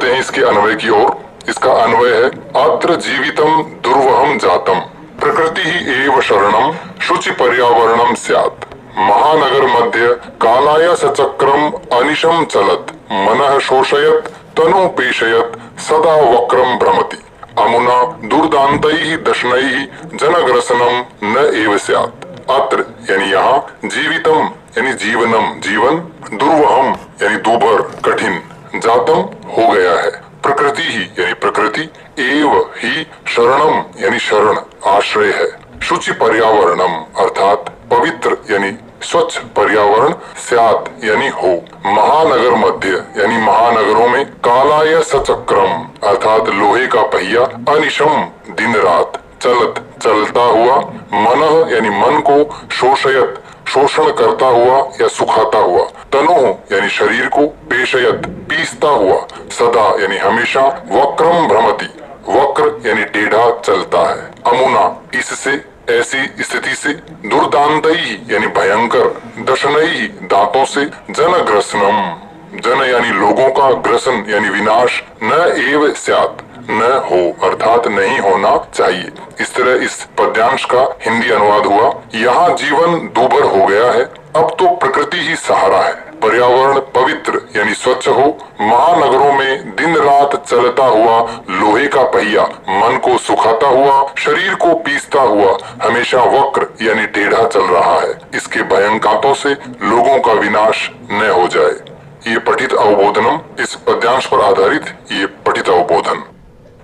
बढ़ते हैं इसके अन्वय की ओर। इसका अन्वय है अत्र जीवितम दुर्वहम जातम प्रकृति ही एव शरणम शुचि पर्यावरणम स्यात्। महानगर मध्य कालाय सचक्रम अनिशम चलत मनः शोषयत तनु पेशयत सदा वक्रम भ्रमति अमुना दुर्दान्तैः दशनैः जनग्रसनम न एव स्यात्। अत्र यानी यहाँ, जीवितम यानी जीवनम जीवन, दुर्वहम यानी दुर्भर कठिन, जातम हो गया है, प्रकृति ही यानी प्रकृति, एव ही शरणम यानी शरण आश्रय है, शुचि पर्यावरणम अर्थात पवित्र यानी स्वच्छ पर्यावरण, स्यात् यानी हो, महानगर मध्य यानी महानगरों में, कालाय सचक्रम अर्थात लोहे का पहिया, अनिशम दिन रात, चलत चलता हुआ, मनः यानी मन को, शोषयत शोषण करता हुआ या सुखाता हुआ, तनु यानी शरीर को, पेशयत पीसता हुआ, सदा यानी हमेशा, वक्रम भ्रमति वक्र यानी टेढ़ा चलता है, अमुना इससे ऐसी स्थिति से, दुर्दांतई यानी भयंकर, दशनई दांतों से, जनग्रसनम जन यानी लोगों का, ग्रसन यानी विनाश, न एव स्यात् न हो अर्थात नहीं होना चाहिए। इस तरह इस पद्यांश का हिंदी अनुवाद हुआ। यहाँ जीवन दुर्भर हो गया है, अब तो प्रकृति ही सहारा है, पर्यावरण पवित्र यानी स्वच्छ हो, महानगरों में दिन रात चलता हुआ लोहे का पहिया मन को सुखाता हुआ, शरीर को पीसता हुआ, हमेशा वक्र यानी टेढ़ा चल रहा है, इसके भयंकातों से लोगों का विनाश न हो जाए। ये पठित अवबोधनम, इस पद्यांश पर आधारित ये पठित अवबोधन,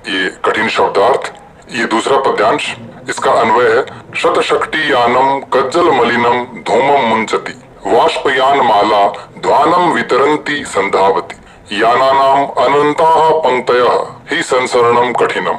ये कठिन शब्दार्थ। ये दूसरा पद्यांश, इसका अन्वय है शतशक्ति यानम कज्जल मलिनम धूमम मुंचति वाष्पयान माला ध्वानम वितरन्ति संधावति यानानाम अनंताः पंक्तयः हि संसरणम कठिनम।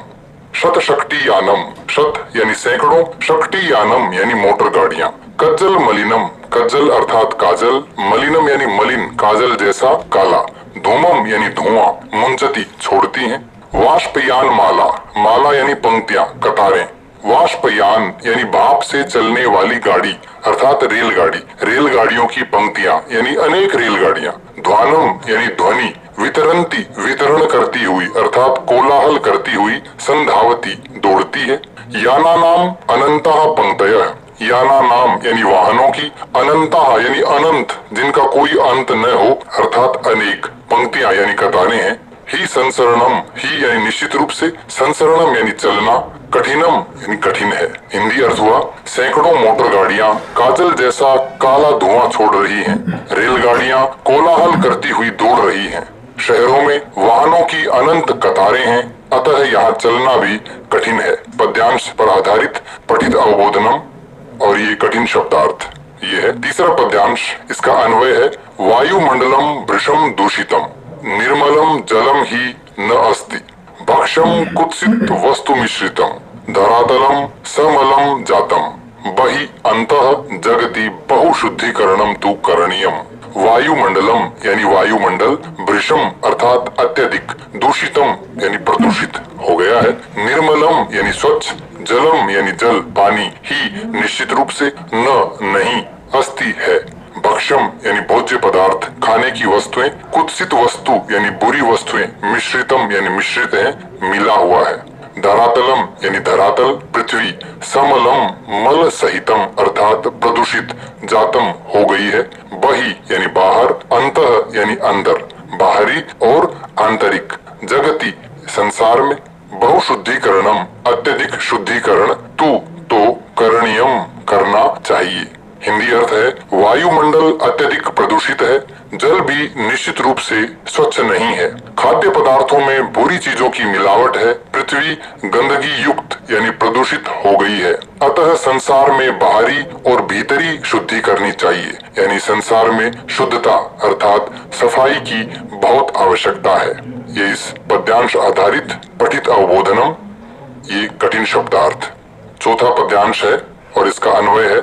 शतशक्ति यानम, शत यानी सैकड़ों, शक्ति यानम यानी मोटर गाड़ियां, कज्जल मलिनम, कज्जल अर्थात काजल, मलिनम यानी मलिन काजल जैसा काला, धूमम यानी धुआं, मुंचति छोड़ती हैं, वाष्पयान माला, माला यानी पंक्तियां कतारें, वाष्पयान यानी भाप से चलने वाली गाड़ी अर्थात रेलगाड़ी, रेलगाड़ियों की पंक्तियां यानी अनेक रेलगाड़ियां, ध्वानम यानी ध्वनि, वितरंती वितरण करती हुई अर्थात कोलाहल करती हुई, संधावती दौड़ती है, याना नाम अनंतः पंक्तयः, याना नाम यानी वाहनों की, अनंतः यानी अनंत जिनका कोई अंत न हो अर्थात अनेक, पंक्तियां यानी कतारें हैं, ही संसरणम, ही यानी निश्चित रूप से, संसरणम यानी चलना, कठिनम यानी कठिन है। हिंदी अर्थ हुआ सैकड़ों मोटर गाड़ियां काजल जैसा काला धुआं छोड़ रही हैं, रेलगाड़ियां कोलाहल करती हुई दौड़ रही हैं, शहरों में वाहनों की अनंत कतारें हैं, अतः यहाँ चलना भी कठिन है। पद्यांश पर आधारित पठित अवबोधनम और ये कठिन शब्दार्थ ये है। तीसरा पद्यांश, इसका अन्वय है वायुमंडलम वृषम दूषितम निर्मलम जलम ही न अस्ति भक्षम कुत्सित वस्तु मिश्रितम धरातलम समलम जातम बहि अंतः जगति बहुशुद्धिकरणम तु करणीयम। वायुमंडलम यानी वायुमंडल, वृषम अर्थात अत्यधिक, दूषितम यानी प्रदूषित हो गया है, निर्मलम यानी स्वच्छ, जलम यानी जल पानी, ही निश्चित रूप से, न नहीं, अस्ति है, भक्षम यानी भोज्य पदार्थ खाने की वस्तुएं, कुत्सित वस्तु यानी बुरी वस्तुएं, मिश्रितम यानी मिश्रित है, मिला हुआ है, धरातलम यानी धरातल पृथ्वी, समलम मल सहितम अर्थात प्रदूषित, जातम हो गई है, बहि यानी बाहर, अंतः यानी अंदर, बाहरी और आंतरिक, जगति संसार में, बहुशुद्धिकरणम अत्यधिक शुद्धिकरण, तू तो करणीयम करना चाहिए। हिंदी अर्थ है वायुमंडल अत्यधिक प्रदूषित है, जल भी निश्चित रूप से स्वच्छ नहीं है, खाद्य पदार्थों में बुरी चीजों की मिलावट है, पृथ्वी गंदगी युक्त यानी प्रदूषित हो गई है, अतः संसार में बाहरी और भीतरी शुद्धि करनी चाहिए, यानी संसार में शुद्धता अर्थात सफाई की बहुत आवश्यकता है। ये इस पद्यांश आधारित पठित अवबोधनम, ये कठिन शब्दार्थ। चौथा पद्यांश है और इसका अन्वय है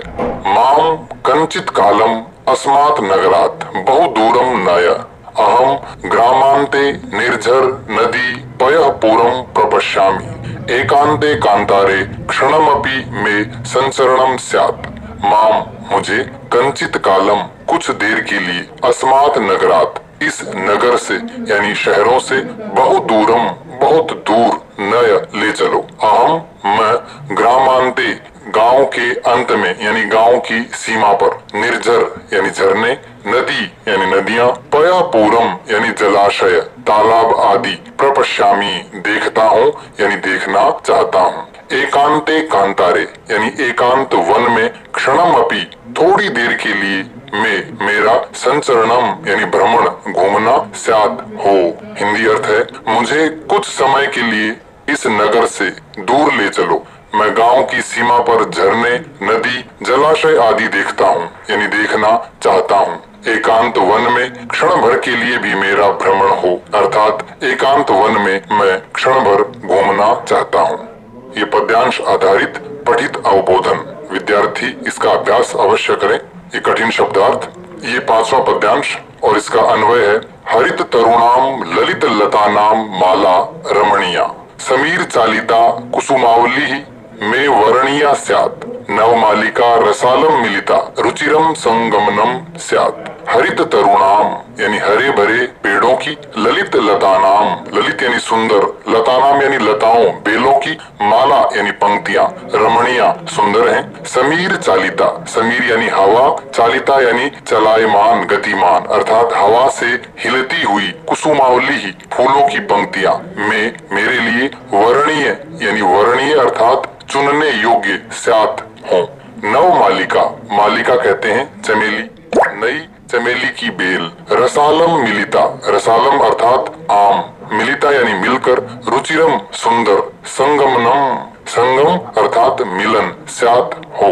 माम कंचित कालम अस्मात् नगरात् बहु दूरम नय अहम ग्रामांते निर्झर नदी पयः पूरम प्रपश्यामि एकांते कांतारे क्षणमपि में संचरणम स्यात्। माम मुझे, कंचित कालम कुछ देर के लिए, अस्मात् नगरात् इस नगर से यानी शहरों से बहुदूरम बहुत दूर न ले चलो। अहम मैं ग्रामांते गांव के अंत में यानी गांव की सीमा पर, निर्झर यानी झरने, नदी यानी नदियां, पयापूरम यानी जलाशय, तालाब आदि, प्रपश्यामी देखता हूँ यानी देखना चाहता हूँ। एकांते कांतारे यानी एकांत वन में, क्षणम अपि थोड़ी देर के लिए, में मेरा संचरणम यानी भ्रमण घूमना स्यात् हो। हिंदी अर्थ है मुझे कुछ समय के लिए इस नगर से दूर ले चलो। मैं गांव की सीमा पर झरने, नदी, जलाशय आदि देखता हूँ यानी देखना चाहता हूँ। एकांत वन में क्षण भर के लिए भी मेरा भ्रमण हो, अर्थात एकांत वन में मैं क्षण भर घूमना चाहता हूँ। ये पद्यांश आधारित पठित अवबोधन, विद्यार्थी इसका अभ्यास अवश्य करें। ये कठिन शब्दार्थ, ये 5वां पद्यांश और इसका अन्वय है। हरित तरुणाम ललित लतानाम माला रमणीया, समीर चालिता कुसुमावली में वर्णीया स्यात्, नवमालिका रसालम मिलिता रुचिरम संगमनम स्यात्। हरित तरुणाम यानी हरे भरे पेड़ों की, ललित लतानाम, ललित यानी सुंदर, लतानाम यानी लताओं बेलों की, माला यानी पंक्तियां, रमणीया सुंदर हैं। समीर चालिता, समीर यानी हवा, चालिता यानी चलायमान गतिमान, अर्थात हवा से हिलती हुई, कुसुमावली ही फूलों की पंक्तियां, में मेरे लिए, वर्णीय यानी वर्णीय अर्थात चुनने योग्य स्यात् हो। नव मालिका, मालिका कहते हैं चमेली, नई चमेली की बेल। रसालम मिलिता, रसालम अर्थात आम, मिलिता यानी मिलकर, रुचिरम सुंदर, संगमनम, संगम अर्थात मिलन स्यात् हो।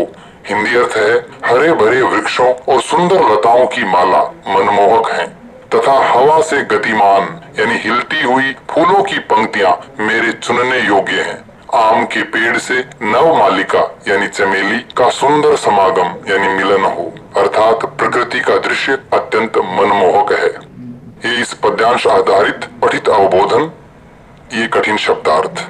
हिंदी अर्थ है हरे भरे वृक्षों और सुंदर लताओं की माला मनमोहक हैं तथा हवा से गतिमान यानी हिलती हुई फूलों की पंक्तियां मेरे चुनने योग्य हैं। आम के पेड़ से नव मालिका यानी चमेली का सुंदर समागम यानी मिलन हो, अर्थात प्रकृति का दृश्य अत्यंत मनमोहक है। ये इस पद्यांश आधारित पठित अवबोधन, ये कठिन शब्दार्थ।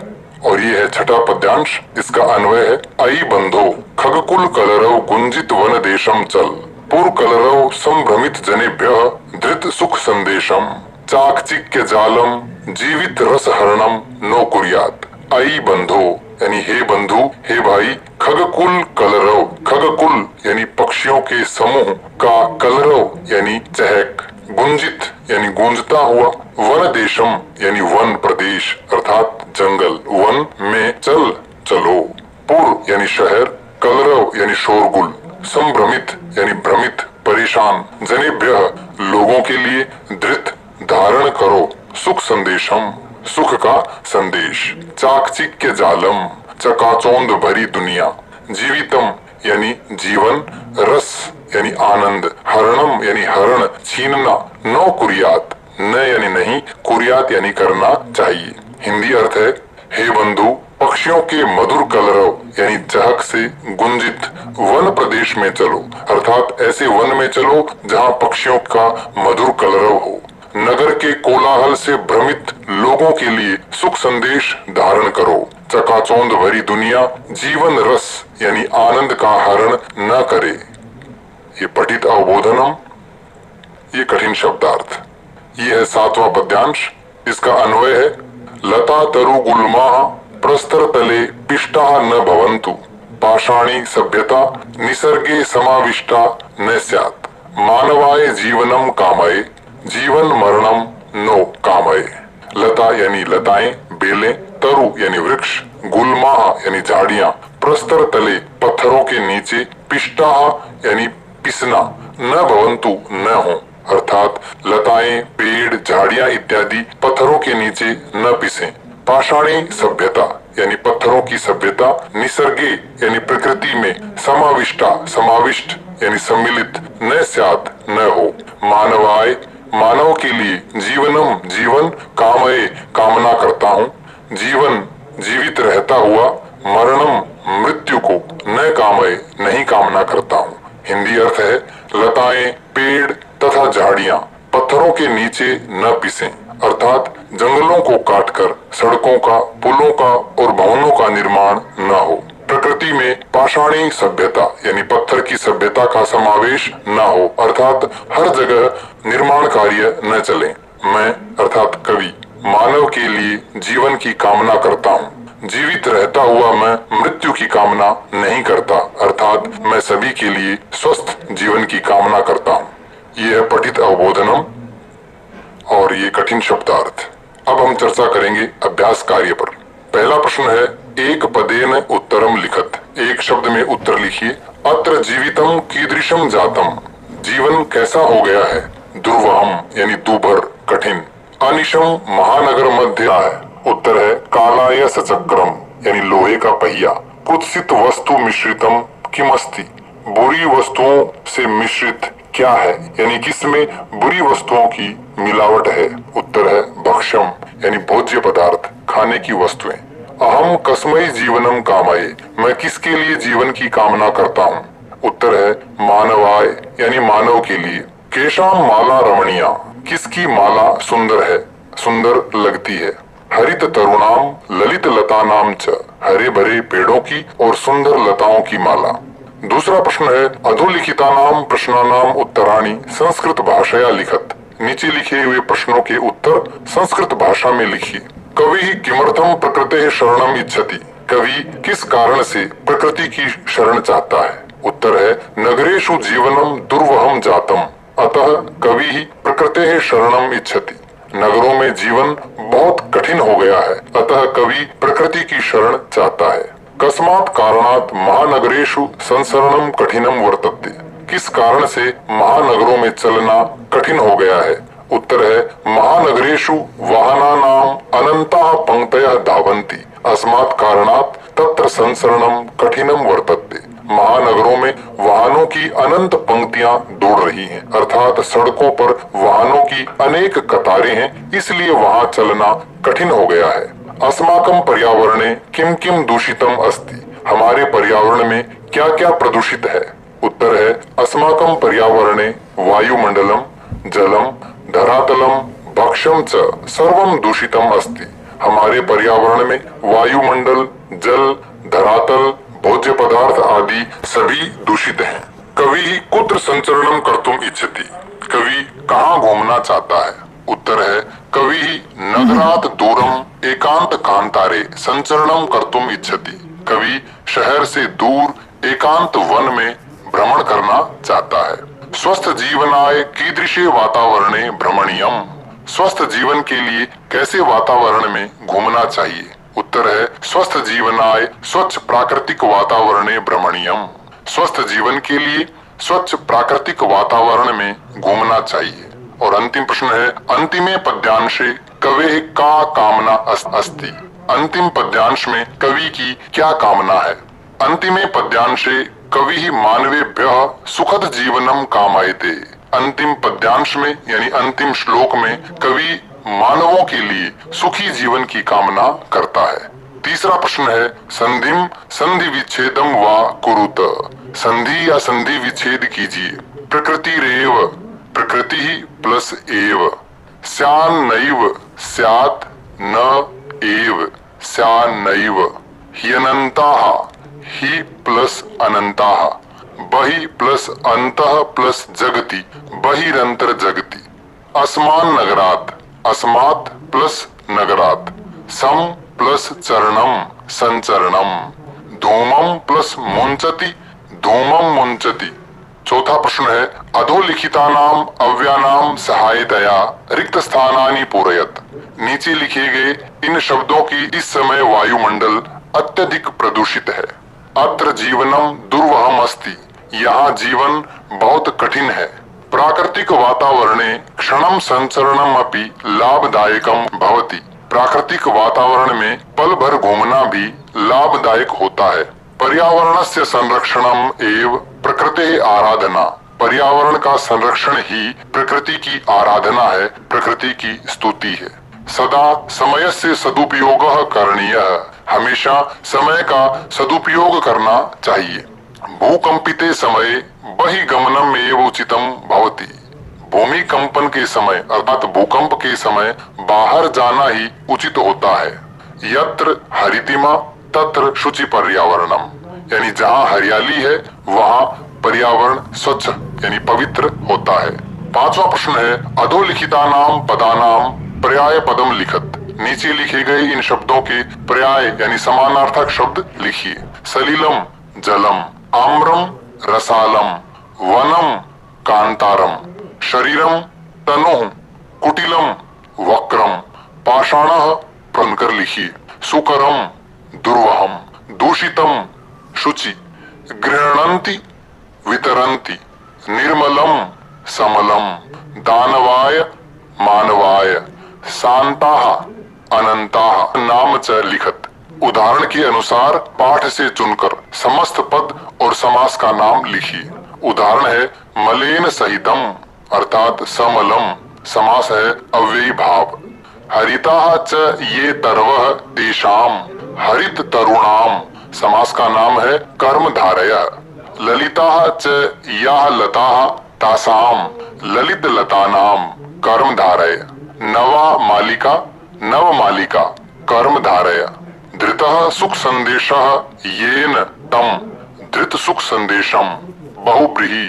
और ये है 6ठा पद्यांश, इसका अन्वय है। अयि बंधो खगकुल कलरव गुंजित वन देशम चल, पुर कलरव संभ्रमित जनेभ्यः धृत सुख संदेशम, चाकचिक्य जालम जीवित रस हरणम नो कुर्यात्। अयि बंधो यानी हे बंधु, हे भाई, खगकुल कलरव, खगकुल यानी पक्षियों के समूह का, कलरव यानी चहक, गुंजित यानी गूंजता हुआ, वन देशम यानी वन प्रदेश अर्थात जंगल, वन में चल चलो, पुर यानी शहर, कलरव यानी शोरगुल, संभ्रमित यानी भ्रमित परेशान, जनेभ्यः लोगों के लिए, धृत धारण करो, सुख संदेशम सुख का संदेश, चाकचिक्य जालम चकाचौंध भरी दुनिया, जीवितम यानी जीवन, रस यानी आनंद, हरणम यानी हरण छीनना, नो कुर्यात न यानी नहीं, कुर्यात यानी करना चाहिए। हिंदी अर्थ है हे बंधु, पक्षियों के मधुर कलरव यानी चहक से गुंजित वन प्रदेश में चलो, अर्थात ऐसे वन में चलो जहाँ पक्षियों का मधुर कलरव हो। नगर के कोलाहल से भ्रमित लोगों के लिए सुख संदेश धारण करो। चकाचौंध भरी दुनिया जीवन रस यानी आनंद का हरण न करे। ये पठित अवबोधनम, ये कठिन शब्दार्थ। ये है 7वां पद्यांश, इसका अन्वय है। लता तरु गुल्मा प्रस्तर तले पिष्टा न भवन्तु, पाषाणी सभ्यता निसर्गे समाविष्टा न स्यात्, मानवाय जीवनम कामये जीवन मरणम नो कामये। लता यानी लताएं बेलें, तरु यानी वृक्ष, गुल्मा यानी झाड़ियां, प्रस्तर तले पत्थरों के नीचे, पिष्टा यानी पिसना, न भवन्तु न हो, अर्थात लताएं पेड़ झाड़ियां इत्यादि पत्थरों के नीचे न पिसें। पाषाणी सभ्यता यानी पत्थरों की सभ्यता, निसर्गे यानी प्रकृति में, समाविष्टा समाविष्ट यानी सम्मिलित, न स्यात् न हो, मानवाय मानव के लिए, जीवनम जीवन, कामये कामना करता हूँ, जीवन जीवित रहता हुआ, मरणम मृत्यु को, न कामये नहीं कामना करता हूँ। हिंदी अर्थ है लताएं पेड़ तथा झाड़ियां पत्थरों के नीचे न पिसें, अर्थात जंगलों को काटकर सड़कों का, पुलों का और भवनों का निर्माण न हो। प्रकृति में पाषाणी सभ्यता यानी पत्थर की सभ्यता का समावेश न हो, अर्थात हर जगह निर्माण कार्य न चले। मैं अर्थात कवि मानव के लिए जीवन की कामना करता हूँ। जीवित रहता हुआ मैं मृत्यु की कामना नहीं करता, अर्थात मैं सभी के लिए स्वस्थ जीवन की कामना करता हूँ। ये है पठित अवबोधनम और ये कठिन शब्दार्थ। अब हम चर्चा करेंगे अभ्यास कार्य पर। पहला प्रश्न है, एक पदेन उत्तरम लिखत। एक शब्द में उत्तर लिखिए। अत्र जीवितम कीदृशम जातम। जीवन कैसा हो गया है। दुर्वहम यानी दूभर, कठिन। अनिशम महानगर मध्य है। उत्तर है कालाय सचक्रम यानी लोहे का पहिया। कुत्सित वस्तु मिश्रितम किमस्ति। बुरी वस्तुओं से मिश्रित क्या है, यानी किसमें बुरी वस्तुओं की मिलावट है। उत्तर है भक्ष्यम यानी भोज्य पदार्थ, खाने की वस्तुएं। अहम कस्मई जीवनम कामये। मैं किसके लिए जीवन की कामना करता हूँ। उत्तर है मानवाय यानी मानव के लिए। केशाम माला रमणीया। किसकी माला सुंदर है, सुंदर लगती है। हरित तरुणाम ललित लतानाम च। हरे भरे पेड़ों की और सुंदर लताओं की माला। दूसरा प्रश्न है, अधोलिखितानाम प्रश्नानाम उत्तराणि संस्कृत भाषया लिखत। नीचे लिखे हुए प्रश्नों के उत्तर संस्कृत भाषा में लिखिए। कवि किमर्थम प्रकृते शरणम इच्छति। कवि किस कारण से प्रकृति की शरण चाहता है। उत्तर है नगरेषु जीवनम दुर्वहम जातम, अतः कवि ही प्रकृते शरणम इच्छति। नगरों में जीवन बहुत कठिन हो गया है, अतः कवि प्रकृति की शरण चाहता है। कस्मात् कारणात् महानगरेषु संसरणम कठिनम वर्तते। किस कारण से महानगरों में चलना कठिन हो गया है। उत्तर है महानगरेषु वाहनानाम अनंताः पंक्तयः धावन्ति, अस्मात् कारणात् तत्र संसरणम कठिनम वर्तते। महानगरों में वाहनों की अनंत पंक्तियां दौड़ रही हैं, अर्थात सड़कों पर वाहनों की अनेक कतारें हैं, इसलिए वहां चलना कठिन हो गया है। अस्माकं पर्यावरणे किम किम दूषितम अस्ति। हमारे पर्यावरण में क्या क्या प्रदूषित है। उत्तर है अस्माकं पर्यावरणे वायुमंडलम जलम धरातलम भक्ष्यम च सर्वम दूषितम अस्ति। हमारे पर्यावरण में वायुमंडल, जल, धरातल, भोज्य पदार्थ आदि सभी दूषित हैं। कवि कुत्र संचरणम कर्तुम इच्छति। कवि कहाँ घूमना चाहता है। उत्तर है कवि नगरात दूरम एकांत कांतारे संचरणम कर्तुम इच्छति। कवि शहर से दूर एकांत वन में भ्रमण करना चाहता है। स्वस्थ जीवनाय कीदृशे वातावरणे भ्रमणीयम। स्वस्थ जीवन के लिए कैसे वातावरण में घूमना चाहिए। उत्तर है स्वस्थ जीवनाय स्वच्छ प्राकृतिक वातावरणे भ्रमणीयम। स्वस्थ जीवन के लिए स्वच्छ प्राकृतिक वातावरण में घूमना चाहिए। और अंतिम प्रश्न है, अंतिमे पद्यांशे कवे का कामना अस्ति। अंतिम पद्यांश में कवि की क्या कामना है। अंतिमे पद्यांशे कवि मानवेभ्यः सुखद जीवनम कामयते। अंतिम पद्यांश में यानी अंतिम श्लोक में कवि मानवों के लिए सुखी जीवन की कामना करता है। तीसरा प्रश्न है, संधिम संधि विच्छेदम वा कुरुत। संधि या संधि विच्छेद कीजिए। प्रकृति रेव, प्रकृति ही प्लस एव। स्यान नैव स्यात् न एव स्यान नैव। ह्यनन्ताः ही प्लस अनंताः। बहि प्लस अंतः प्लस जगति बहिरंतर जगति। अस्मान नगरात् अस्मात् प्लस नगरात्। सम प्लस चरणम संचरणम। धूमम प्लस मुंचति धूमम मुंचति। चौथा प्रश्न है, अधोलिखितानाम अव्यानाम सहायतया रिक्त स्थानानि पूरयत। नीचे लिखे गए इन शब्दों की इस समय वायुमंडल अत्यधिक प्रदूषित है। अत्र जीवनम दुर्वहम अस्ति। यहाँ जीवन बहुत कठिन है। प्राकृतिक वातावरणे क्षणम संचरणम अपि लाभदायकम भवति। प्राकृतिक वातावरण में पल भर घूमना भी लाभदायक होता है। पर्यावरणस्य संरक्षणम एव प्रकृति आराधना। पर्यावरण का संरक्षण ही प्रकृति की आराधना है, प्रकृति की स्तुति है। सदा समय से सदुपयोग करणीयः। हमेशा समय का सदुपयोग करना चाहिए। भूकंपिते समय बहिगमनम एव उचितम भवति। भूमि कंपन के समय अर्थात भूकंप के समय बाहर जाना ही उचित होता है। यत्र हरितिमा तत्र शुचि पर्यावरणम। यानी जहाँ हरियाली है वहाँ पर्यावरण स्वच्छ यानी पवित्र होता है। पांचवा प्रश्न है अधोलिखिता नाम पदानाम पर्याय पदम लिखत। नीचे लिखे गए इन शब्दों के पर्याय यानी समानार्थक शब्द लिखिए। सलिलम जलम, आम्रम रसालम, वनम कांतारम, शरीरम तनुः, कुटिलम वक्रम, पाषाणः बनकर लिखिए। सुकरम दुर्वहम, दूषितम शुचि, गृह्णन्ति वितरन्ति, निर्मलम समलम, दानवाय मानवाय, शांताः अनंताः नाम च लिखत। उदाहरण के अनुसार पाठ से चुनकर समस्त पद और समास का नाम लिखिए। उदाहरण है मलेन सहितम अर्थात समलम, समास है अव्ययी भाव। हरिताः च ये तरवः तेषाम, हरित तरुणाम, समास का नाम है कर्म धारय। ललिताः च याः लताः तासाम, ललित लतानाम, कर्म धारय। नवा मालिका नव मालिका, कर्म धारय। धृतः सुख संदेशः येन तम, धृत सुख संदेशम, बहुब्रीहि।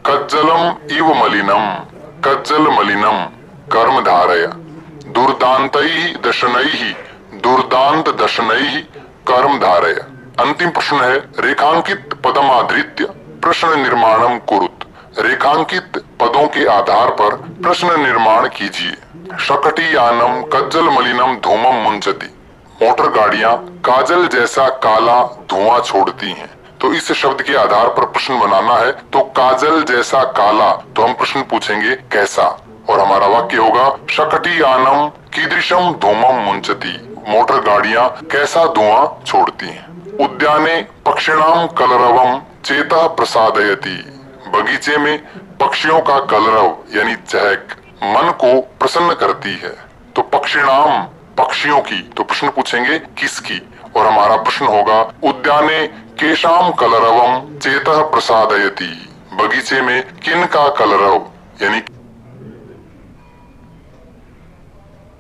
कज्जलम इव मलिनम, कज्जल मलिनम, कर्म धारय। दुर्दान्तैः दशनैः, दुर्दांत दशनैः, कर्म धारय। अंतिम प्रश्न है रेखांकित पदमाधृत्य प्रश्न निर्माणम कुरुत। रेखांकित पदों के आधार पर प्रश्न निर्माण कीजिए। शकटियानम कज्जल मलिनम धूमम मुंचति। मोटर गाड़ियां काजल जैसा काला धुआं छोड़ती हैं। तो इस शब्द के आधार पर प्रश्न बनाना है। तो काजल जैसा काला, तो हम प्रश्न पूछेंगे कैसा, और हमारा वाक्य होगा शकटियानम कीदृशम धूमम मुंचति। मोटर गाड़ियां कैसा धुआं छोड़ती हैं। उद्याने पक्षिणाम कलरवम चेतः प्रसादयति। बगीचे में पक्षियों का कलरव यानी चहक मन को प्रसन्न करती है। तो पक्षिणाम पक्षियों की, तो प्रश्न पूछेंगे किसकी, और हमारा प्रश्न होगा उद्याने केशाम कलरवम चेतः प्रसादयति। बगीचे में किन का कलरव यानी